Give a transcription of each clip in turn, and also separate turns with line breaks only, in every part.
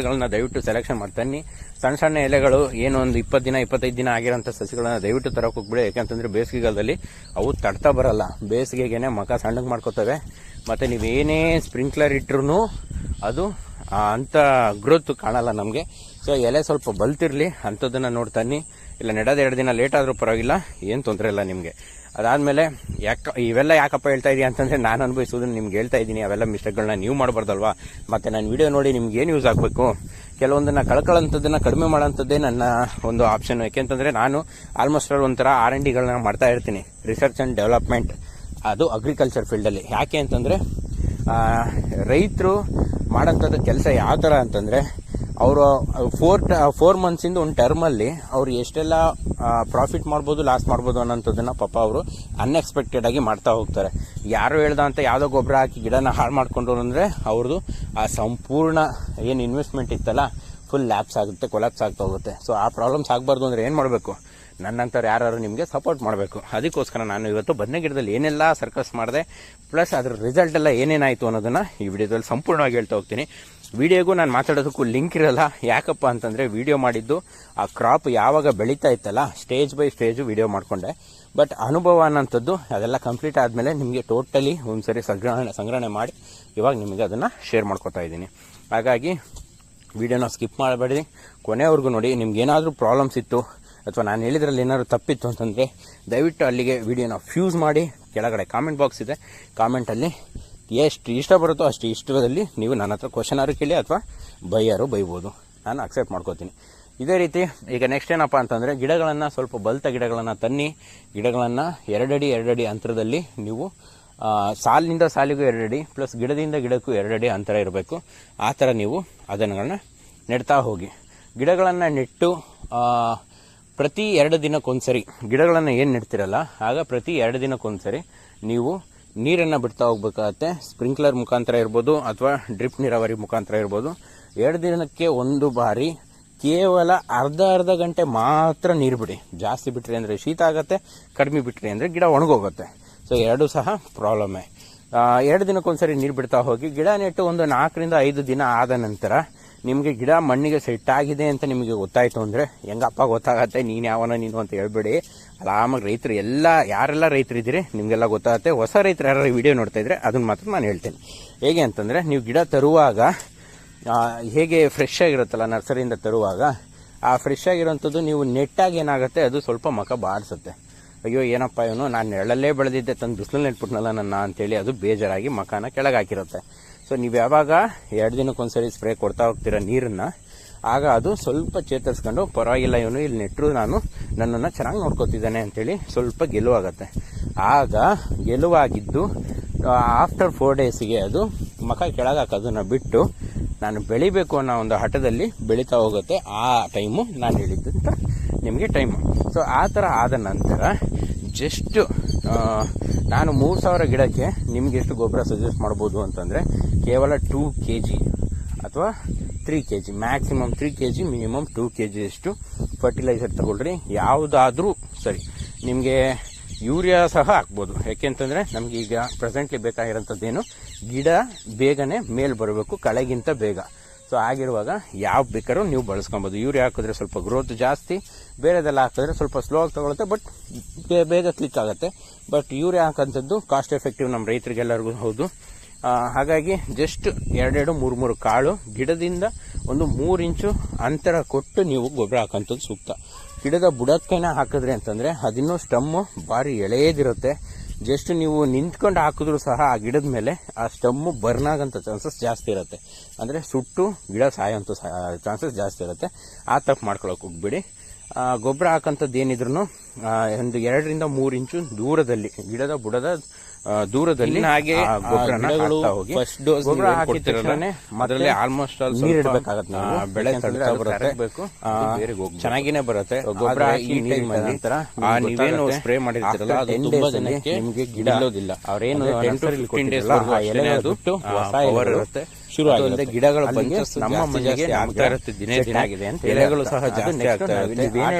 ಸಸಿಗಳನ್ನ ದಯವಿಟ್ಟು ಸೆಲೆಕ್ಷನ್ ಮಾಡಿ ತನ್ನಿ. ಸಣ್ಣ ಸಣ್ಣ ಎಲೆಗಳು ಏನು ಒಂದು 20 ದಿನ 25 ದಿನ ಆಗಿರೋಂಥ ಸಸಿಗಳನ್ನ ದಯವಿಟ್ಟು ತರಕ್ಕೆ ಹೋಗ್ಬಿಡಿ. ಯಾಕೆಂತಂದ್ರೆ ಬೇಸಿಗೆಗಾಲದಲ್ಲಿ ಅವು ತಡ್ತಾ ಬರಲ್ಲ, ಬೇಸಿಗೆಗೇನೆ ಮಕ ಸಣ್ಣಗೆ ಮಾಡ್ಕೋತವೆ. ಮತ್ತು ನೀವೇನೇ ಸ್ಪ್ರಿಂಕ್ಲರ್ ಇಟ್ರು ಅದು ಅಂಥ ಗ್ರೋತ್ ಕಾಣಲ್ಲ ನಮಗೆ. ಸೊ ಎಲೆ ಸ್ವಲ್ಪ ಬಲ್ತಿರಲಿ ಅಂಥದ್ದನ್ನು ನೋಡ್ತಾನೆ. ಇಲ್ಲ ನೆಡೋದು 2 ದಿನ ಲೇಟ್ ಆದರೂ ಪರವಾಗಿಲ್ಲ, ಏನು ತೊಂದರೆ ಇಲ್ಲ ನಿಮಗೆ. ಅದಾದಮೇಲೆ ಇವೆಲ್ಲ ಯಾಕಪ್ಪ ಹೇಳ್ತಾ ಇದೀನಿ ಅಂತಂದರೆ ನಾನು ಅನುಭವಿಸೋದನ್ನು ನಿಮ್ಗೆ ಹೇಳ್ತಾ ಇದ್ದೀನಿ. ಅವೆಲ್ಲ ಮಿಸ್ಟೇಕ್ಗಳನ್ನ ನೀವು ಮಾಡಬಾರ್ದಲ್ವಾ. ಮತ್ತು ನಾನು ವಿಡಿಯೋ ನೋಡಿ ನಿಮ್ಗೆ ಏನು ಯೂಸ್ ಆಗಬೇಕು, ಕೆಲವೊಂದನ್ನು ಕಳ್ಕೊಳ್ಳೋಂಥದ್ದನ್ನು ಕಡಿಮೆ ಮಾಡೋಂಥದ್ದೇ ನನ್ನ ಒಂದು ಆಪ್ಷನ್. ಯಾಕೆಂತಂದರೆ ನಾನು ಆಲ್ಮೋಸ್ಟ್ ಒಂಥರ R&Dಗಳನ್ನ ಮಾಡ್ತಾ ಇರ್ತೀನಿ, ರಿಸರ್ಚ್ ಆ್ಯಂಡ್ ಡೆವಲಪ್ಮೆಂಟ್. ಅದು ಅಗ್ರಿಕಲ್ಚರ್ ಫೀಲ್ಡಲ್ಲಿ. ಯಾಕೆ ಅಂತಂದರೆ ರೈತರು ಮಾಡೋಂಥದ್ದು ಕೆಲಸ ಯಾವ ಥರ ಅಂತಂದರೆ ಅವರು 4 ಮಂತ್ಸಿಂದ ಒಂದು ಟರ್ಮಲ್ಲಿ ಅವ್ರು ಎಷ್ಟೆಲ್ಲ ಪ್ರಾಫಿಟ್ ಮಾಡ್ಬೋದು, ಲಾಸ್ ಮಾಡ್ಬೋದು ಅನ್ನೋಂಥದ್ದನ್ನು ಪಾಪ ಅವರು ಅನ್ಎಕ್ಸ್ಪೆಕ್ಟೆಡ್ ಆಗಿ ಮಾಡ್ತಾ ಹೋಗ್ತಾರೆ. ಯಾರು ಹೇಳ್ದ ಅಂತ ಯಾವುದೋ ಗೊಬ್ಬರ ಹಾಕಿ ಗಿಡನ ಹಾಳು ಮಾಡ್ಕೊಂಡ್ರು ಅಂದರೆ ಅವ್ರದ್ದು ಆ ಸಂಪೂರ್ಣ ಏನು ಇನ್ವೆಸ್ಟ್ಮೆಂಟ್ ಇತ್ತಲ್ಲ ಫುಲ್ ಲ್ಯಾಪ್ಸ್ ಆಗುತ್ತೆ, ಕೊಲಾಪ್ಸ್ ಆಗ್ತಾ ಹೋಗುತ್ತೆ. ಸೊ ಆ ಪ್ರಾಬ್ಲಮ್ಸ್ ಆಗಬಾರ್ದು ಅಂದರೆ ಏನು ಮಾಡಬೇಕು, ನನ್ನಂಥವ್ರು ಯಾರು ನಿಮಗೆ ಸಪೋರ್ಟ್ ಮಾಡಬೇಕು. ಅದಕ್ಕೋಸ್ಕರ ನಾನು ಇವತ್ತು ಬದನೆ ಗಿಡದಲ್ಲಿ ಏನೆಲ್ಲ ಸರ್ಕಸ್ ಮಾಡಿದೆ, ಪ್ಲಸ್ ಅದ್ರ ರಿಸಲ್ಟ್ ಎಲ್ಲ ಏನೇನಾಯಿತು ಅನ್ನೋದನ್ನು ಈ ವಿಡಿಯೋದಲ್ಲಿ ಸಂಪೂರ್ಣವಾಗಿ ಹೇಳ್ತಾ ಹೋಗ್ತೀನಿ. ವಿಡಿಯೋಗೂ ನಾನು ಮಾತಾಡೋದಕ್ಕೂ ಲಿಂಕ್ ಇರಲ್ಲ. ಯಾಕಪ್ಪ ಅಂತಂದರೆ ವಿಡಿಯೋ ಮಾಡಿದ್ದು ಆ ಕ್ರಾಪ್ ಯಾವಾಗ ಬೆಳೀತಾ ಇತ್ತಲ್ಲ ಸ್ಟೇಜ್ ಬೈ ಸ್ಟೇಜು ವಿಡಿಯೋ ಮಾಡಿಕೊಂಡೆ. ಬಟ್ ಅನುಭವ ಅನ್ನೋಂಥದ್ದು ಅದೆಲ್ಲ ಕಂಪ್ಲೀಟ್ ಆದಮೇಲೆ ನಿಮಗೆ ಟೋಟಲಿ ಒಂದ್ಸರಿ ಸಂಗ್ರಹಣೆ ಮಾಡಿ ಇವಾಗ ನಿಮಗೆ ಅದನ್ನು ಶೇರ್ ಮಾಡ್ಕೊತಾ ಇದ್ದೀನಿ. ಹಾಗಾಗಿ ವಿಡಿಯೋನ ಸ್ಕಿಪ್ ಮಾಡಬೇಡಿ, ಕೊನೆವರೆಗೂ ನೋಡಿ. ನಿಮ್ಗೇನಾದರೂ ಪ್ರಾಬ್ಲಮ್ಸ್ ಇತ್ತು ಅಥವಾ ನಾನು ಹೇಳಿದ್ರಲ್ಲಿ ಏನಾದರೂ ತಪ್ಪಿತ್ತು ಅಂತಂದರೆ ದಯವಿಟ್ಟು ಅಲ್ಲಿಗೆ ವಿಡಿಯೋನ ಫ್ಯೂಸ್ ಮಾಡಿ. ಕೆಳಗಡೆ ಕಾಮೆಂಟ್ ಬಾಕ್ಸ್ ಇದೆ, ಕಾಮೆಂಟಲ್ಲಿ ಎಷ್ಟು ಇಷ್ಟ ಬರುತ್ತೋ ಅಷ್ಟು ಇಷ್ಟದಲ್ಲಿ ನೀವು ನನ್ನ ಹತ್ರ ಕ್ವಶನ್ ಆರು ಕೇಳಿ ಅಥವಾ ಬೈಬೋದು, ನಾನು ಅಕ್ಸೆಪ್ಟ್ ಮಾಡ್ಕೋತೀನಿ. ಇದೇ ರೀತಿ ಈಗ ನೆಕ್ಸ್ಟ್ ಏನಪ್ಪ ಅಂತಂದರೆ ಗಿಡಗಳನ್ನು ಸ್ವಲ್ಪ ಬಲ್ತ ಗಿಡಗಳನ್ನು ತನ್ನಿ. ಗಿಡಗಳನ್ನು 2 ಅಡಿ ಅಂತರದಲ್ಲಿ ನೀವು ಸಾಲಿನಿಂದ ಸಾಲಿಗೂ 2 ಅಡಿ ಪ್ಲಸ್ ಗಿಡದಿಂದ ಗಿಡಕ್ಕೂ 2 ಅಡಿ ಅಂತರ ಇರಬೇಕು. ಆ ಥರ ನೀವು ಅದನ್ನು ನೆಡ್ತಾ ಹೋಗಿ. ಗಿಡಗಳನ್ನು ನೆಟ್ಟು ಪ್ರತಿ 2 ದಿನಕ್ಕೊಂದ್ಸರಿ ಗಿಡಗಳನ್ನು ಏನು ನೆಡ್ತಿರಲ್ಲ ಆಗ ಪ್ರತಿ 2 ದಿನಕ್ಕೊಂದ್ಸರಿ ನೀವು ನೀರನ್ನು ಬಿಡ್ತಾ ಹೋಗ್ಬೇಕಾಗತ್ತೆ. ಸ್ಪ್ರಿಂಕ್ಲರ್ ಮುಖಾಂತರ ಇರ್ಬೋದು ಅಥವಾ ಡ್ರಿಪ್ ನೀರಾವರಿ ಮುಖಾಂತರ ಇರ್ಬೋದು. 2 ದಿನಕ್ಕೆ ಒಂದು ಬಾರಿ ಕೇವಲ ಅರ್ಧ ಗಂಟೆ ಮಾತ್ರ ನೀರು ಬಿಡಿ. ಜಾಸ್ತಿ ಬಿಟ್ರಿ ಅಂದರೆ ಶೀತ ಆಗುತ್ತೆ, ಕಡಿಮೆ ಬಿಟ್ರಿ ಅಂದರೆ ಗಿಡ ಒಣಗೋಗುತ್ತೆ. ಸೊ ಎರಡೂ ಸಹ ಪ್ರಾಬ್ಲಮ್ಮೇ. 2 ದಿನಕ್ಕೊಂದ್ಸರಿ ನೀರು ಬಿಡ್ತಾ ಹೋಗಿ. ಗಿಡ ನೆಟ್ಟು ಒಂದು 4 ರಿಂದ 5 ದಿನ ಆದ ನಂತರ ನಿಮಗೆ ಗಿಡ ಮಣ್ಣಿಗೆ ಸೆಟ್ ಆಗಿದೆ ಅಂತ ನಿಮಗೆ ಗೊತ್ತಾಯಿತು ಅಂದರೆ ಹೆಂಗಪ್ಪ ಗೊತ್ತಾಗತ್ತೆ, ನೀನು ನೀನು ಅಂತ ಹೇಳ್ಬೇಡಿ. ಆರಾಮಾಗಿ ರೈತರು ಯಾರೆಲ್ಲ ರೈತರಿದ್ದೀರಿ ನಿಮಗೆಲ್ಲ ಗೊತ್ತಾಗುತ್ತೆ. ಹೊಸ ರೈತರು ಯಾರು ವಿಡಿಯೋ ನೋಡ್ತಾ ಇದ್ರೆ ಅದನ್ನು ಮಾತ್ರ ನಾನು ಹೇಳ್ತೇನೆ. ಹೇಗೆ ಅಂತಂದರೆ ನೀವು ಗಿಡ ತರುವಾಗ ಹೇಗೆ ಫ್ರೆಶ್ ಆಗಿರುತ್ತಲ್ಲ ನರ್ಸರಿಯಿಂದ ತರುವಾಗ, ಆ ಫ್ರೆಶ್ ಆಗಿರೋಂಥದ್ದು ನೀವು ನೆಟ್ಟಾಗಿ ಏನಾಗುತ್ತೆ ಅದು ಸ್ವಲ್ಪ ಮಕ ಬಾಡಿಸುತ್ತೆ. ಅಯ್ಯೋ ಏನಪ್ಪ ಇವನು ನಾನು ನೆರಳಲ್ಲೇ ಬೆಳೆದಿದ್ದೆ ತಂದು ಬಿಸಿಲಲ್ಲಿ ನೆಟ್ಬಿಟ್ನಲ್ಲ ನನ್ನ ಅಂತೇಳಿ ಅದು ಬೇಜಾರಾಗಿ ಮಕಾನ ಕೆಳಗೆ ಹಾಕಿರುತ್ತೆ. ಸೊ ನೀವು ಯಾವಾಗ 2 ದಿನಕ್ಕೊಂದ್ಸರಿ ಸ್ಪ್ರೇ ಕೊಡ್ತಾ ಹೋಗ್ತೀರ ನೀರನ್ನು, ಆಗ ಅದು ಸ್ವಲ್ಪ ಚೇತರಿಸ್ಕೊಂಡು ಪರವಾಗಿಲ್ಲ ಇವನು ಇಲ್ಲಿ ನೆಟ್ಟರು ನನ್ನನ್ನು ಚೆನ್ನಾಗಿ ನೋಡ್ಕೊತಿದ್ದಾನೆ ಅಂತೇಳಿ ಸ್ವಲ್ಪ ಗೆಲುವಾಗತ್ತೆ. ಆಗ ಗೆಲುವಾಗಿದ್ದು ಆಫ್ಟರ್ 4 ಡೇಸಿಗೆ ಅದು ಮಕ ಕೆಳಗೆ ಹಾಕೋದನ್ನು ಬಿಟ್ಟು ನಾನು ಬೆಳಿಬೇಕು ಅನ್ನೋ ಒಂದು ಹಠದಲ್ಲಿ ಬೆಳೀತಾ ಹೋಗುತ್ತೆ. ಆ ಟೈಮು ನಾನು ಹೇಳಿದ್ದಂತ ನಿಮಗೆ ಟೈಮು. ಸೊ ಆ ಥರ ಆದ ನಂತರ ಜಸ್ಟ್ ನಾನು 3000 ಗಿಡಕ್ಕೆ ನಿಮ್ಗೆ ಎಷ್ಟು ಗೊಬ್ಬರ ಸಜೆಸ್ಟ್ ಮಾಡ್ಬೋದು ಅಂತಂದರೆ ಕೇವಲ 2 kg ಅಥವಾ 3 kg, maximum 3 kg, minimum 2 kg ಅಷ್ಟು ಫರ್ಟಿಲೈಸರ್ ತಗೊಳ್ರಿ. ಯಾವುದಾದ್ರೂ ಸರಿ. ನಿಮಗೆ ಯೂರಿಯಾ ಸಹ ಹಾಕ್ಬೋದು. ಯಾಕೆಂತಂದರೆ ನಮಗೆ ಈಗ ಪ್ರೆಸೆಂಟ್ಲಿ ಬೇಕಾಗಿರೋಂಥದ್ದೇನು, ಗಿಡ ಬೇಗನೆ ಮೇಲೆ ಬರಬೇಕು, ಕಳೆಗಿಂತ ಬೇಗ. ಸೊ ಆಗಿರುವಾಗ ಯಾವ ಬೇಕಾದ್ರೂ ನೀವು ಬಳಸ್ಕೊಬೋದು. ಯೂರಿಯಾ ಹಾಕಿದ್ರೆ ಸ್ವಲ್ಪ ಗ್ರೋತ್ ಜಾಸ್ತಿ, ಬೇರೆದೆಲ್ಲ ಹಾಕಿದ್ರೆ ಸ್ವಲ್ಪ ಸ್ಲೋ ಆಗಿ ತಗೊಳುತ್ತೆ, ಬಟ್ ಬೇಗ ಕ್ಲಿಕ್ ಆಗುತ್ತೆ. ಬಟ್ ಯೂರಿಯಾ ಹಾಕೋಂಥದ್ದು ಕಾಸ್ಟ್ ಎಫೆಕ್ಟಿವ್ ನಮ್ಮ ರೈತರಿಗೆಲ್ಲರಿಗೂ ಹೌದು. ಹಾಗಾಗಿ ಜಸ್ಟ್ 2-3 ಕಾಳು ಗಿಡದಿಂದ ಒಂದು 3 ಇಂಚು ಅಂತರ ಕೊಟ್ಟು ನೀವು ಗೊಬ್ಬರ ಹಾಕೋಂಥದ್ದು ಸೂಕ್ತ. ಗಿಡದ ಬುಡಕ್ಕೇನ ಹಾಕಿದ್ರಿ ಅಂತಂದರೆ ಅದಿನ್ನೂ ಸ್ಟಮ್ಮು ಭಾರಿ ಎಳೆಯದಿರುತ್ತೆ. ಜಸ್ಟ್ ನೀವು ನಿಂತ್ಕೊಂಡು ಹಾಕಿದ್ರೂ ಸಹ ಆ ಗಿಡದ ಮೇಲೆ ಆ ಸ್ಟಮ್ಮು ಬರ್ನ್ ಆಗೋಂಥ ಚಾನ್ಸಸ್ ಜಾಸ್ತಿ ಇರುತ್ತೆ. ಅಂದರೆ ಸುಟ್ಟು ಗಿಡ ಸಾಯೋಂಥ ಚಾನ್ಸಸ್ ಜಾಸ್ತಿ ಇರುತ್ತೆ. ಆ ತಪ್ಪು ಮಾಡ್ಕೊಳಕ್ಕೆ ಹೋಗ್ಬಿಡಿ. ಗೊಬ್ಬರ ಹಾಕೋಂಥದ್ದು ಏನಿದ್ರು ಒಂದು 2 ರಿಂದ 3 ಇಂಚು ದೂರದಲ್ಲಿ, ಗಿಡದ ಬುಡದ ದೂರದಲ್ಲಿ ಹಾಗೆ ಫಸ್ಟ್ ಡೋಸ್ ಗೊಬ್ಬರ ಹಾಕಿದ್ರೆ ಮೊದಲೇ ಆಲ್ಮೋಸ್ಟ್ ನೀರು ಇಡಬೇಕಾಗತ್ತೆ. ಬೆಳೆ ಚೆನ್ನಾಗಿನೇ ಬರುತ್ತೆ. ಗೊಬ್ಬರ ಹಾಕಿ ನಂತರ ನೀವೇನು ಸ್ಪ್ರೇ ಮಾಡಿರ್ತೀರಲ್ಲ ಅದು ತುಂಬಾ ಜನಕ್ಕೆ ನಿಮಗೆ ಗಿಡ ಇಲ್ಲೋದಿಲ್ಲ. ಅವ್ರೇನು 10 to 15 ಡೇಸ್ ಎಲೆ ಬಿಟ್ಟು ಹೊಸ ಎಲೆ ಇರುತ್ತೆ. ಶುರು ಆಗಿದೆ. ಗಿಡಗಳ ಬಗ್ಗೆ ನಮ್ಮ ಮನೆಗೆ ಆಗ್ತಾ ಇರುತ್ತೆ ದಿನೇ ದಿನ ಆಗಿದೆ ಅಂತ ಎಲೆಗಳು ಸಹ ಜಾಸ್ತಿ ಆಗ್ತಾ ಇರುತ್ತೆ.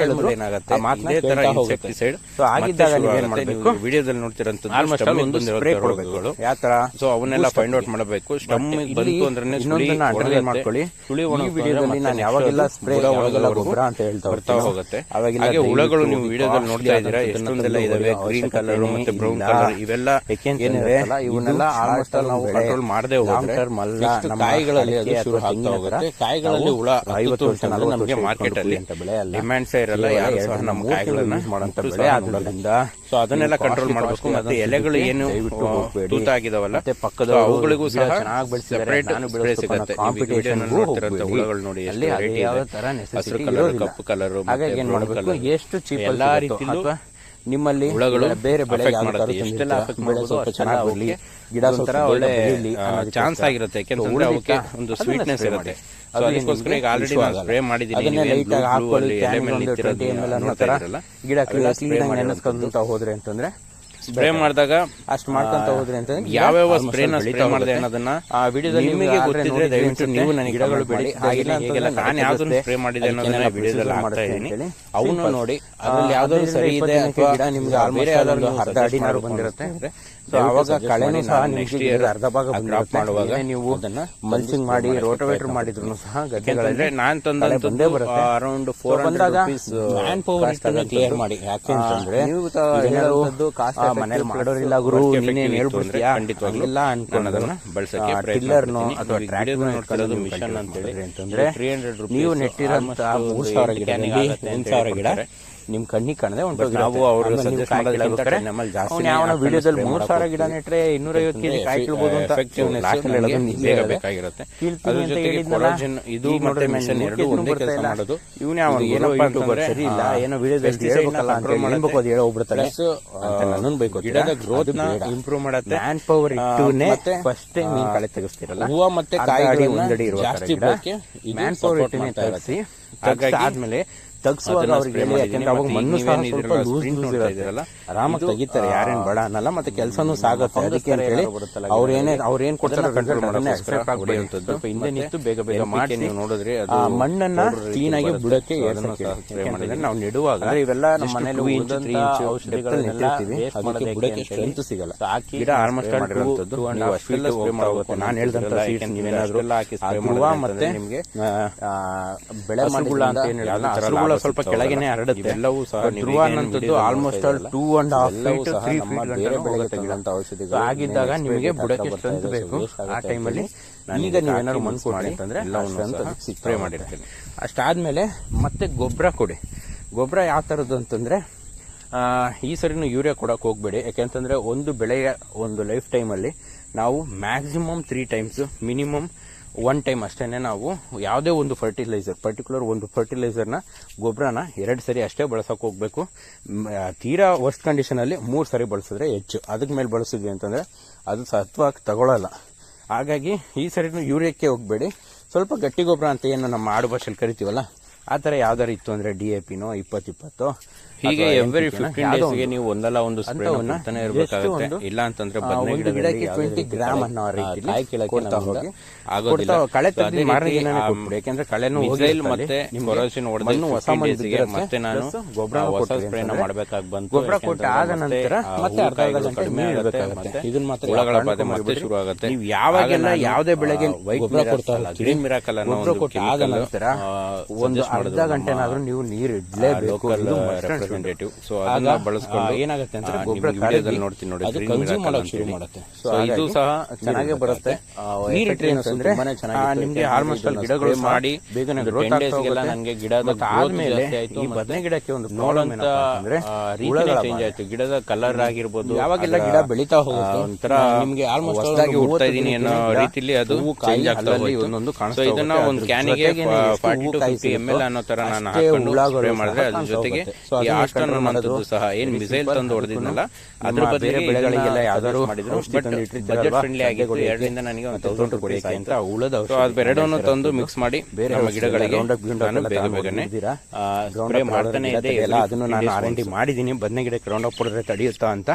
ಏನಾಗುತ್ತೆ ಇದೇ ತರ ಇನ್ಸೆಕ್ಟಿಸೈಡ್ ಆಗಿದ್ದಾಗ ನೀವೇನ್ ಮಾಡಬೇಕು ವಿಡಿಯೋದಲ್ಲಿ ನೋಡ್ತಿರೋಂಥದ್ದು ಆಲ್ಮೋಸ್ಟ್ ಒಂದು ಸ್ಪ್ರೇ ಕೊಡಬೇಕು. ಯಾವ ತರ ಸೊ ಅವನ್ನೆಲ್ಲ ಫೈಂಡ್ ಔಟ್ ಮಾಡಬೇಕು. ಸ್ಟಮ್ ಬಂತು ಅಂದ್ರೆ ಇನ್ನೊಂದನ್ನ ಅಂಡರ್ಲೈನ್ ಮಾಡ್ಕೊಳ್ಳಿ. ಸುಳಿ ಒಣ ವಿಡಿಯೋದಲ್ಲಿ ನಾನು ಯಾವಾಗೆಲ್ಲ ಸ್ಪ್ರೇ ಒಳಗೆಲ್ಲ ಗೊಬ್ಬರ ಅಂತ ಹೇಳ್ತಾ ಬರ್ತಾ ಹೋಗುತ್ತೆ. ಹಾಗೆ ಹುಳಗಳು ನೀವು ವಿಡಿಯೋದಲ್ಲಿ ನೋಡ್ತಾ ಇದ್ದೀರಾ ಎಷ್ಟೊಂದೆಲ್ಲ ಇದಾವೆ. ಗ್ರೀನ್ ಕಲರ್ ಮತ್ತೆ ಬ್ರೌನ್ ಕಲರ್ ಇವೆಲ್ಲ ಏನಿದೆ ಇವನ್ನೆಲ್ಲ ಆಲ್ಮೋಸ್ಟ್ ನಾವು ಕಂಟ್ರೋಲ್ ಮಾಡದೆ ಹೋದ್ರೆ ಕಾಯಿಗಳಲ್ಲಿ ಅದು ಶುರು ಆಗ್ತಾ ಹೋಗುತ್ತೆ. ಕಾಯಿಗಳಲ್ಲಿ ಹುಳ 50 ವರ್ಷ ನಮಗೆ ಮಾರ್ಕೆಟ್ ಅಲ್ಲಿ ಡಿಮ್ಯಾಂಡ್ಸ್ ಇರಲ್ಲ. ಯಾರು ಸಹ ನಮ್ಮ ಕಾಯಿಗಳನ್ನ ಮಾಡುವಂತ ಬೆಳೆ ಆದ್ರಿಂದ ಸೊ ಅದನ್ನೆಲ್ಲ ಕಂಟ್ರೋಲ್ ಮಾಡಬೇಕು. ಮತ್ತೆ ಎಲೆಗಳು ಏನು ತೂತ ಆಗಿದಾವಲ್ಲ ಪಕ್ಕದ ಅವುಗಳಿಗೂ ಸಹ ಸೆಪರೇಟ್ ಸ್ಪ್ರೇ ಸಿಗುತ್ತೆ. ಹುಳಗಳು ನೋಡಿ ಹಸಿರು ಕಲರ್ ಕಪ್ಪು ಕಲರ್ ಹಾಗಾಗಿ ಏನ್ ಮಾಡಬೇಕು ಎಷ್ಟು ಚೀಪ್ ಎಲ್ಲಾ ರೀತಿಯಲ್ಲೂ ನಿಮ್ಮಲ್ಲಿ ಹುಳಗಳು ಬೇರೆ ಬೆಳೆ ಎಷ್ಟೆಲ್ಲ ಸ್ವಲ್ಪ ಚೆನ್ನಾಗಿ ಬರಲಿ ಗಿಡ ಒಂಥರ ಒಳ್ಳೆ ಚಾನ್ಸ್ ಆಗಿರುತ್ತೆ. ಯಾಕೆಂತಂದ್ರೆ ಅವಕ್ಕೆ ಒಂದು ಸ್ವೀಟ್ನೆಸ್ ಇರುತ್ತೆ. ಅದಕ್ಕೋಸ್ಕರ ಈಗ ಆಲ್ರೆಡಿ ನಾನು ಸ್ಪ್ರೇ ಮಾಡಿದ್ದೀನಿ. ಗಿಡ ಕ್ಲೀನಾಗಿ ನೆನೆಸ್ಕೊಂತ ಹೋದ್ರೆ ಅಂತಂದ್ರೆ ಸ್ಪ್ರೇ ಮಾಡಿದಾಗ ಅಷ್ಟು ಮಾಡ್ಕೊಂತ ಹೋದ್ರೆ ಅಂತ ಯಾವ್ಯಾವ ಸ್ಪ್ರೇನ ಸ್ಪ್ರೇ ಮಾಡಿದೆ ಅನ್ನೋದನ್ನ ಆ ವಿಡಿಯೋದಲ್ಲಿ ನಿಮಗೆ ಗೊತ್ತಿದ್ರೆ ದಯವಿಟ್ಟು ನೀವು ನನಗೆ ಗಿಡಗಳು ಬೆಳಿ ಹಾಗೆಲ್ಲ ನಾನು ಯಾವ್ದನ್ನ ಸ್ಪ್ರೇ ಮಾಡಿದೆ ಅನ್ನೋದನ್ನ ವಿಡಿಯೋದಲ್ಲಿ ಮಾಡ್ತಾ ಇದ್ದೀನಿ. ಅವನು ನೋಡಿ ಅದ್ರಲ್ಲಿ ಯಾವ್ದಾದ್ರು ಸರಿ ಇದೆ ಅಥವಾ ಗಿಡ ನಿಮ್ಗೆ ಬೇರೆ ಯಾವ್ದಾದ್ರು ಅರ್ಧ ಅಡಿನಾರು ಬಂದಿರುತ್ತೆ ಸೊ ಅವಾಗ ಕಳೆನೂ ಸಹ ನಿಮ್ಗೆ ಅರ್ಧ ಭಾಗ ಡ್ರಾಪ್ ಮಾಡುವಾಗ ನೀವು ಅದನ್ನ ಮಲ್ಚಿಂಗ್ ಮಾಡಿ ರೋಟೋವೇಟರ್ ಮಾಡಿದ್ರು ಸಹ ಗದ್ದೆಗಳಲ್ಲಿ ನಾನ್ ತಂದೆ ಬರುತ್ತೆ around 400 rupees man power clear ಮಾಡಿ. ಯಾಕೆಂತಂದ್ರೆ ಮನೇಲಿ ಮಾಡೋರಿಲ್ಲ ಗುರು ನೀನೇನ್ ಹೇಳ್ಬಿಡ್ತೀಯಾ ಖಂಡಿತವಾಗ್ಲಿಲ್ಲ ಅನ್ಕೊಂಡದನ್ನ ಬಳಸಕ್ಕೆ ಟಿಲ್ಲರ್ನು ಅಥವಾ ಟ್ರ್ಯಾಕ್ಟರ್ ಮಿಷನ್ ಅಂತ ಹೇಳಿದ್ರೆ ಅಂತಂದ್ರೆ 300 ರೂಪಾಯಿ ನೀವು ನೆಟ್ಟಿರೋಂತ 3000 ಗಿಡದಲ್ಲಿ 1000 ಗಿಡ ನಿಮ್ ಕಣ್ಣಿಗೆ ಕಾಣದೆ ಉಂಟು. ನಾವು ಅವರು ನಮ್ಮಲ್ಲಿ ಜಾಸ್ತಿ ವಿಡಿಯೋದಲ್ಲಿ 3000 ಗಿಡ ನೆಟ್ರೆ 250 ಕೆಜಿ ಕಾಯಿ ಕೀಳ್ಬೋದು ಅಂತ ಬೇಗ ಬೇಕಾಗಿರುತ್ತೆ. ಇದು ಮತ್ತೆ ಮೆಷನ್ ಎರಡು ಒಂದೇ ಕೆಲಸ ಮಾಡೋದು. ಇವನ್ ಯಾವ ಏನಪ್ಪಾ ಅಂತಂದ್ರೆ ಸರಿ ಇಲ್ಲ ಏನೋ ವಿಡಿಯೋದಲ್ಲಿ ಹೇಳ್ಬೇಕಲ್ಲ ಅಂತ ಹೇಳ್ಬೇಕು ಅದು ಹೇಳೋಗ್ಬಿಡ್ತಾರೆ. ನನ್ನನ್ನು ಬೇಕು ಗಿಡದ ಗ್ರೋತ್ ನ ಇಂಪ್ರೂವ್ ಮಾಡತ್ತೆ. ಮ್ಯಾನ್ ಪವರ್ ಇಟ್ಟುನೇ ಫಸ್ಟ್ ಟೈಮ್ ನೀನ್ ಕಳೆ ತೆಗಿಸ್ತಿರಲ್ಲ ಹೂವ ಮತ್ತೆ ಕಾಯಿ ಒಂದಡಿ ಇರುವ ಮ್ಯಾನ್ ಪವರ್ ಇಟ್ಟುನೇ ತರಿಸಿ ಆದ್ಮೇಲೆ ತಗ್ಸುವಾಗ ಅವ್ರಿಗೆ ಯಾಕಂದ್ರೆ ಅವಾಗ ಮಣ್ಣು ಸಹ ಸ್ವಲ್ಪ ಲೂಸ್ ಇರಲ್ಲ ಆರಾಮಾಗಿ ತೆಗಿತಾರೆ. ಯಾರೇನ್ ಬೇಡ ಅನ್ನಲ್ಲ ಮತ್ತೆ ಕೆಲಸನೂ ಸಾಗುತ್ತೆ. ಅದಕ್ಕೆ ಅಂತ ಹೇಳಿ ಅವ್ರೇನ್ ಕೊಡ್ತಾರೆ ಕಂಟ್ರೋಲ್ ಮಾಡೋದು ಹಿಂದೆ ನಿಂತು ಬೇಗ ಬೇಗ ಮಾಡಿ ನೀವು ನೋಡಿದ್ರೆ ಮಣ್ಣನ್ನ ಕ್ಲೀನ್ ಆಗಿ ಬುಡಕ್ಕೆ ನಾವು ನೆಡುವಾಗ ಇವೆಲ್ಲ ನಮ್ಮ ಮನೇಲಿ ಔಷಧಿಗಳನ್ನ ಬುಡಕ್ಕೆ ಸ್ಟ್ರೆಂತ್ ಸಿಗಲ್ಲ. ಗಿಡ ಆಲ್ಮೋಸ್ಟ್ ಮಾಡಿರುವಂತದ್ದು ನಾನು ಹೇಳ್ದಂತ ನೀವೇನಾದ್ರೂ ಮತ್ತೆ ನಿಮ್ಗೆ ಬೆಳೆ ಮಾಡಿಗುಳ ಅಂತ ಏನ್ ಹೇಳಲ್ಲ ಸ್ವಲ್ಪ ಕೆಳಗೆನೆ ಹರಡುತ್ತೆ. ಎಲ್ಲವೂ ಸಹ ಧ್ರುವ ಅನ್ನೋಂಥದ್ದು ಆಲ್ಮೋಸ್ಟ್ ಆಲ್ 2.5 to 3 feet ಬೇರೆ ಬೆಳೆಗೆ ತೆಗೆದಂತ ಔಷಧಿಗಳು ಆಗಿದ್ದಾಗ ನಿಮಗೆ ಬುಡಕ್ಕೆ ಸ್ಟ್ರೆಂತ್ ಬೇಕು. ಆ ಟೈಮಲ್ಲಿ ಈಗ ನೀವೇನಾದ್ರು ಮನ್ಸು ಮಾಡಿ ಅಂತಂದ್ರೆ ಸ್ಪ್ರೇ ಮಾಡಿರ್ತೀನಿ. ಅಷ್ಟಾದ್ಮೇಲೆ ಮತ್ತೆ ಗೊಬ್ಬರ ಕೊಡಿ. ಗೊಬ್ಬರ ಯಾವ ತರದ್ದು ಅಂತಂದ್ರೆ ಈ ಸರಿನೂ ಯೂರಿಯಾ ಕೊಡಕ್ ಹೋಗ್ಬೇಡಿ. ಯಾಕೆಂತಂದ್ರೆ ಒಂದು ಬೆಳೆಯ ಒಂದು ಲೈಫ್ ಟೈಮಲ್ಲಿ ನಾವು ಮ್ಯಾಕ್ಸಿಮಮ್ 3 times ಮಿನಿಮಮ್ 1 time ಅಷ್ಟೇನೆ ನಾವು ಯಾವುದೇ ಒಂದು ಫರ್ಟಿಲೈಸರ್ ಪರ್ಟಿಕ್ಯುಲರ್ ಒಂದು ಫರ್ಟಿಲೈಸರ್ನ ಗೊಬ್ಬರನ 2 ಸರಿ ಅಷ್ಟೇ ಬಳಸಕ್ ಹೋಗ್ಬೇಕು. ತೀರಾ ವರ್ಸ್ಟ್ ಕಂಡೀಷನ್ ಅಲ್ಲಿ 3 ಸರಿ ಬಳಸಿದ್ರೆ ಹೆಚ್ಚು. ಅದಕ್ಕೆ ಮೇಲೆ ಬಳಸಿದ್ವಿ ಅಂತಂದ್ರೆ ಅದು ಸತ್ವವಾಗಿ ತಗೊಳ್ಳಲ್ಲ. ಹಾಗಾಗಿ ಈ ಸರಿನೂ ಯೂರಿಯಾಕ್ಕೆ ಹೋಗ್ಬೇಡಿ. ಸ್ವಲ್ಪ ಗಟ್ಟಿ ಗೊಬ್ಬರ ಅಂತ ಏನು ನಮ್ಮ ಆಡು ಭಾಷೆಯಲ್ಲಿ ಕರಿತೀವಲ್ಲ ಆ ತರ ಯಾವ್ದಾರು ಇತ್ತು ಅಂದ್ರೆ DAPನೋ 20-20 ಹೀಗೆ ಎವ್ರಿ 15 ಡೇಸ್ಗೆ ನೀವು ಒಂದಲ್ಲ ಒಂದು ಸ್ಪ್ರೇ ಮಾಡ್ತಾನೆ ಇರಬೇಕಾಗುತ್ತೆ. ಇಲ್ಲ ಅಂತಂದ್ರೆ ಒಂದು ಗಿಡಕ್ಕೆ 20 ಗ್ರಾಮ್ ಅನ್ನೋ ರೀತಿಯಲ್ಲಿ ಕಾಯಿ ಕೆಳಗೆ ಹೋಗಿ ಆಗೋದಿಲ್ಲ. ಕಳೆ ತೆಗೆದು ಮಾರನೇ ದಿನನೇ ಕೊಟ್ಬಿಡಿ. ಯಾಕಂದ್ರೆ ಕಳೆನೂ ಹೋಗಿಲ್ಲ ಮತ್ತೆ ಕೊರೋಸಿನ್ ಹೊಡೆದು ಹೊಸ ಮಣ್ಣಿಗೆ ಮತ್ತೆ ನಾನು ಗೊಬ್ಬರ ಹೊಸ ಸ್ಪ್ರೇನ ಮಾಡಬೇಕಾಗಿ ಬಂತು. ಗೊಬ್ಬರ ಕೊಟ್ಟು ಆದ ನಂತರ ಮತ್ತೆ ಅರ್ಧ ಕಡಿಮೆ ಆಗುತ್ತೆ. ಇದನ್ನ ಮಾತ್ರ ಹುಳಗಳ ಬಾಧೆ ಮತ್ತೆ ಶುರು ಆಗುತ್ತೆ. ನೀವು ಯಾವಾಗೆಲ್ಲ ಯಾವುದೇ ಬೆಳೆಗೆ ಗೊಬ್ಬರ ಕೊಡ್ತಾರಲ್ಲ ಗ್ರೀನ್ ಮಿರಾಕಲ್ ಅನ್ನೋ ಒಂದು ಆದ ನಂತರ ಒಂದು ಅರ್ಧ ಗಂಟೆನಾದ್ರೂ ನೀವು ನೀರು ಇಡಲೇಬೇಕು. ರೆಪ್ರೆಸೆಂಟೇಟಿವ್ ಸೊ ಅದನ್ನ ಬಳಸ್ಕೊಂಡು ಏನಾಗುತ್ತೆ ಅಂತ ಗೊಬ್ಬರ ನೋಡ್ತೀನಿ ನೋಡಿ ಕನ್ಸ್ಯೂಮ್ ಮಾಡಕ್ಕೆ ಶುರು ಮಾಡುತ್ತೆ. ಸೊ ಇದು ಸಹ ಚೆನ್ನಾಗೇ ಬರುತ್ತೆ. ನೀರಿಟ್ರಿ ಅಂತಂದ್ರೆ ನಿಮ್ಗೆ ಆಲ್ಮೋಸ್ಟ್ ಗಿಡಗಳು ಮಾಡಿ ಬೇಗನೆ ಗ್ರೋತ್ ಆಗ್ತಾಗೆಲ್ಲ ನನಗೆ ಗಿಡದ ಆದ್ಮೇಲೆ ಈ ಬದನೆ ಗಿಡಕ್ಕೆ ಒಂದು ಪ್ರಾಬ್ಲಮ್ ಏನಪ್ಪಾ ಅಂತಂದ್ರೆ ರೀತಿ ಚೇಂಜ್ ಆಯ್ತು. ಗಿಡದ ಕಲರ್ ಆಗಿರ್ಬೋದು ಯಾವಾಗೆಲ್ಲ ಗಿಡ ಬೆಳೀತಾ ಹೋಗುತ್ತೆ ಒಂಥರ ನಿಮ್ಗೆ ಆಲ್ಮೋಸ್ಟ್ ಹೊಸದಾಗಿ ಹುಡ್ತಾ ಇದೀನಿ ಅನ್ನೋ ರೀತಿಲಿ ಅದು ಚೇಂಜ್ ಆಗ್ತಾ ಹೋಯ್ತು. ಒಂದೊಂದು ಕಾಣಿಸ್ತಾ ಇದನ್ನ ಒಂದು ಕ್ಯಾನಿಗೆ 40 to 50 ml ಅನ್ನೋ ತರ ನಾನು ಹಾಕೊಂಡು ಸ್ಪ್ರೇ ಮಾಡಿದ್ರೆ ಅದ್ರ ಜೊತೆಗೆ ಈ ಆಸ್ಟನ್ ಅನ್ನೋದು ಸಹ ಏನ್ ಮಿಸೈಲ್ ತಂದು ಹೊಡೆದಿದ್ನಲ್ಲ ಅದ್ರ ಬೇರೆ ಬೆಳೆಗಳಿಗೆಲ್ಲ ಯಾವ್ದಾದ್ರು ಮಾಡಿದ್ರು ಬಜೆಟ್ ಫ್ರೆಂಡ್ಲಿ ಆಗಿತ್ತು. 2 ರಿಂದ ನನಗೆ 1000 ಕೊಡಿ ಅಂತ ಉಳಿದ ಅವೆರಡನ್ನು ತಂದು ಮಿಕ್ಸ್ ಮಾಡಿ ನಮ್ಮ ಗಿಡಗಳಿಗೆ ಬೇಗ ಬೇಗನೆ ಸ್ಪ್ರೇ ಮಾಡ್ತಾನೆ ಇದೆ. ಅದನ್ನು ನಾನು R&D ಮಾಡಿದೀನಿ. ಬದನೆ ಗಿಡಕ್ಕೆ ರೌಂಡ್ ಅಪ್ ಹೊಡೆದ್ರೆ ತಡೆಯುತ್ತಾ ಅಂತ.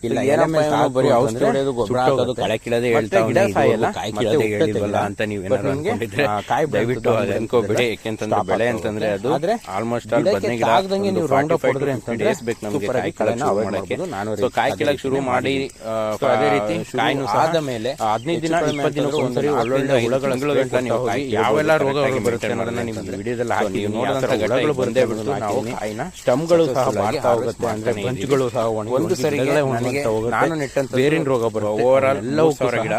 ಇಲ್ಲ
ಏನಪ್ಪ
ಏನಪ್ಪ
ಇವನು ಬರೀ ಔಷಧಿ
ಅಂದ್ರೆ
ಹೊಡೆಯೋದು, ಗೊಬ್ಬರ
ಸುಟ್ಟೋಗುತ್ತೆ.
ಹಾಕೋದು, ಕಳೆ ಕೀಳೋದೇ
ಮತ್ತೆ
ಹೇಳ್ತಾ
ಗಿಡ
ಅವ್ನೆ,
ಸಾಯಲ್ಲ,
ಕಾಯಿ
ಮತ್ತೆ
ಕೀಳೋದೇ
ಉಪ್ಪೆ
ಹೇಳಿಲ್ವಲ್ಲ
ತೆಗಿಲ್ಲ.
ಅಂತ ನೀವೇನಾದ್ರು
ಬಟ್ ನಿಮ್ಗೆ
ಅನ್ಕೊಂಡಿದ್ರೆ
ಕಾಯಿ
ದಯವಿಟ್ಟು ಅದು ಅನ್ಕೋಬೇಡಿ. ಯಾಕೆಂತಂದ್ರೆ ಬೆಳೆ ಅಂತಂದ್ರೆ ಅದು
ಆದ್ರೆ
ಆಲ್ಮೋಸ್ಟ್ ಆಲ್
ಗಿಡಕ್ಕೆ
ಬದನೆ ಗಿಡ
ತಾಗ್ದಂಗೆ ನೀವು ರೌಂಡ್ ಅಪ್ ಹೊಡೆದ್ರೆ ಅಂತಂದ್ರೆ
ಡೇಸ್ ಬೇಕು ನಮಗೆ
ಸೂಪರ್ ಆಗಿ
ಕಾಯಿ ಕೀಳಕ್ಕೆ
ಕಳೆನ
ಶುರು
avoid
ಮಾಡಕ್ಕೆ.
ಮಾಡ್ಬೋದು. ನಾನು
ಸೊ ಕಾಯಿ ಕೀಳಕ್ಕೆ ಶುರು ಮಾಡಿ
ಅದೇ ರೀತಿ
ಕಾಯಿನೂ
ಆದ ಮೇಲೆ
15 ದಿನ 20 ದಿನಕ್ಕೆ ಒಂದ್ಸರಿ ಒಳ್ಳೊಳ್ಳೆ ಹುಳುಗಳ ಸ್ಪ್ರೇ ನೀವು ಕಾಯಿ
ಯಾವೆಲ್ಲ ರೋಗಗಳು
ಬರುತ್ತೆ
ಬರುತ್ತೆ ಅನ್ನೋದನ್ನ
ಅನ್ನೋದನ್ನ
ನೀವು ವಿಡಿಯೋದಲ್ಲಿ ಹಾಕಿ
ನೀವು
ನೋಡಿದಂತ
ನೋಡಿದಂತ
ಹುಳುಗಳು ಬಂದೇ ಬಿಟ್ಟು ನಾವು
ಹಾಕಿದ್ದೀನಿ.
ಕಾಯಿನ
ಸ್ಟಮ್ಗಳು ಸಹ
successful ಆಗಿ
ಬಾಡ್ತಾ ಹೋಗುತ್ತೆ,
harvest
ಅಂದ್ರೆ
ಮಾಡ್ತಾನೆ
ಬಂಚುಗಳು ಸಹ ಒಣಗಿ
ಒಂದು ಸರಿಗೆ
ಗಿಡಗಳೇ
ನನಗೆ
ಒಣಗ್ತಾ ಹೋಗುತ್ತೆ.
ನಾನು ನೆಟ್ಟಂತ
ಬೇರಿನ ರೋಗ ಬರುತ್ತೆ.
ಓವರ್ ಆಲ್
ಎಲ್ಲವೂ
3000 ಗಿಡ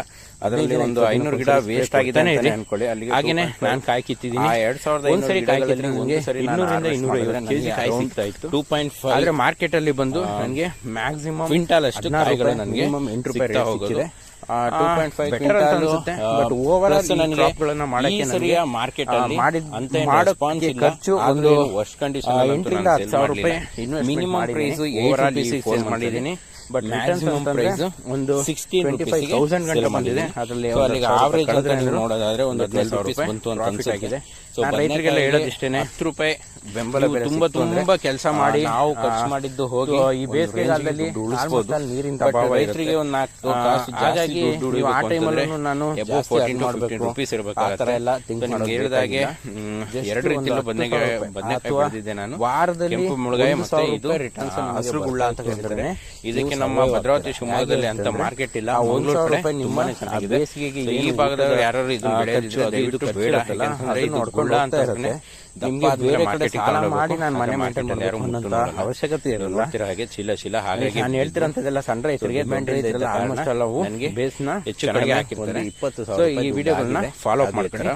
ಅದರಲ್ಲಿ ಒಂದು 500 ಗಿಡ ವೇಸ್ಟ್ ಆಗಿದೆ ಅಂತಾನೆ ಅನ್ಕೊಳ್ಳಿ. ಅಲ್ಲಿಗೆ
ಹಾಗೇನೆ ನಾನು ಕಾಯಿ ಕಿತ್ತಿದ್ದೀನಿ.
2500
ಒಂದ್ಸರಿ ಕಾಯಿ ಕಿತ್ತಿದ್ರೆ ನನಗೆ 200 ರಿಂದ 250 ಕೆಜಿ ಕಾಯಿ
ಸಿಗ್ತಾ
ಸಿಗ್ತಾ
ಇತ್ತು.
ಇತ್ತು. 2.5
ಆದ್ರೆ ಮಾರ್ಕೆಟ್ ಅಲ್ಲಿ ಬಂದು ನನಗೆ ಮ್ಯಾಕ್ಸಿಮಮ್
ಕ್ವಿಂಟಾಲ್ ಅಷ್ಟು ಕಾಯಿಗಳು ನನಗೆ
$8
ಸಿಗ್ತಾ ಹೋಗೋದು.
ಸಿಕ್ಕಿದೆ.
2.5
better ಅಂತ ಅನ್ಸುತ್ತೆ. But overall ಈ
ನನಗೆ
ಕ್ರಾಪ್ಗಳನ್ನ ಮಾಡಕ್ಕೆ
ಈ ಸರಿಯ ಮಾರ್ಕೆಟ್ ಅಲ್ಲಿ
ಮಾಡೋದಕ್ಕೆ
ರೆಸ್ಪಾನ್ಸ್ ಇಲ್ಲ.
ಖರ್ಚು
ಒಂದು
ಒಂದು
ವರ್ಸ್ಟ್ ಕಂಡೀಷನ್
8 ರಿಂದ 10,000 ರೂಪಾಯಿ
ಮಿನಿಮಮ್ ಪ್ರೈಸ್
ಓವರ್
ಸೇಲ್ ಮಾಡಿದ್ದೀನಿ.
ಬಟ್
ಮ್ಯಾಕ್ಸಿಮಮ್ ಪ್ರೈಸ್
ಒಂದು
16,000
ಗಂಟೆ ಬಂದಿದೆ. ಅದರಲ್ಲಿ
ಆವರೇಜ್ ನೋಡೋದಾದ್ರೆ ಒಂದು 12 ರೂಪೀಸ್ ಬಂತು ಅಂತ ಅನ್ಸುತ್ತೆ.
ಸೊ ರೈತರಿಗೆಲ್ಲ ಹೇಳೋದಿಷ್ಟೇನೆ
10 ರೂಪಾಯಿ
ಬೆಂಬಲ ಬೆಲೆ
ತುಂಬಾ ತುಂಬಾ ಕೆಲಸ ಮಾಡಿ
ನಾವು
ಖರ್ಚು ಮಾಡಿದ್ದು ಹೋಗಿ
ಈ ಬೇಸಿಗೆಗಾಲದಲ್ಲಿ
ಉಳಿಸಬಹುದು.
ನೀರಿನ
But
ಅಭಾವ
ರೈತರಿಗೆ ಒಂದು 4 ಕಾಸು
ಹಾಗಾಗಿ
ಜಾಸ್ತಿ
ನೀವು ಆ
ದುಡ್ಡು
ಟೈಮಲ್ಲೂ ನಾನು ಜಾಸ್ತಿ
14 to
ಮಾಡ್ಬೇಕು.
15 ರೂಪೀಸ್
ಆ
ಇರಬೇಕಾಗುತ್ತೆ.
ಥರ ಎಲ್ಲ think
ನಿಮ್ಗೆ
ಮಾಡೋದು
ಹೇಳಿದಾಗೆ
Just
ಎರಡು ರೀತಿಯ
ಒಂದು
ಬದನೆಕಾಯಿ
10,000
ಬದನೆಕಾಯಿ ಬೆಳೆದಿದ್ದೆ ನಾನು.
ವಾರದಲ್ಲಿ
ಕೆಂಪು ಮುಳುಗಾಯಿ ಮತ್ತೆ
1,000
ಇದು
ರೂಪಾಯಿ returns ನಮಗೆ
ಹಸಿರು ಗುಳ್ಳ ಅಂತ
ಬರ್ತಾ ಇದ್ರೆ
ಹೇಳ್ತಾರೆ. ಇದಕ್ಕೆ
ನೀವು
ನಮ್ಮ
survive
ಭದ್ರಾವತಿ
ಆಗ್ತೀರಾ.
ಶಿವಮೊಗ್ಗದಲ್ಲಿ ಅಂತ
ಯಾಕೆ
ಮಾರ್ಕೆಟ್ ಇಲ್ಲ.
ಆ 1,000
ಮಂಗಳೂರು ಕಡೆ
ರೂಪಾಯಿ ನಿಮ್ಮ
ತುಂಬಾನೇ ಚೆನ್ನಾಗಿದೆ.
ಬೇಸಿಗೆಗೆ
So ಈ
ಏನು
ಭಾಗದವರು
ಊಟದ
ಯಾರು ಇದನ್ನ ಬೆಳೆಯೋದಿದ್ರೆ
ಖರ್ಚು ಅದು ಇದು
ದಯವಿಟ್ಟು
ಖರ್ಚು
ಬೇಡ.
ಇರುತ್ತಲ್ಲ,
ಯಾಕಂದ್ರೆ
ಅದನ್ನ
ಇದು
ನೋಡ್ಕೊಂಡು
ಗುಳ್ಳ ಅಂತ
ಹೋಗ್ತಾ
ಇರುತ್ತೆ.
ಇರುತ್ತೆ. ನಿಮ್ಗೆ ಬೇರೆ ಕಡೆ ಸಾಲ ಮಾಡಿ ನಾನು ಮನೆ ಮೇಂಟೈನ್
ಯಾರು
ಮಾಡಬೇಕು ಅಂತ ಅವಶ್ಯಕತೆ ಇರಲ್ಲ.
ನೋಡ್ತಿರೋ ಹಾಗೆ ಚೀಲ ಹಾಗಾಗಿ
ನಾನು ಹೇಳ್ತಿರೋಂಥದ್ದೆಲ್ಲ ಸಣ್ಣ ರೈತರಿಗೆ ಆಲ್ಮೋಸ್ಟ್ ಅಲ್ಲ
ನನಗೆ
ಬೇಸ್ನ
ಹೆಚ್ಚು ಕಡಿಮೆ ಹಾಕಿರ್ತಾರೆ.
20,000
So ಈ ವಿಡಿಯೋಗಳನ್ನ ಫಾಲೋ ಅಪ್ ಮಾಡ್ತಾರೆ.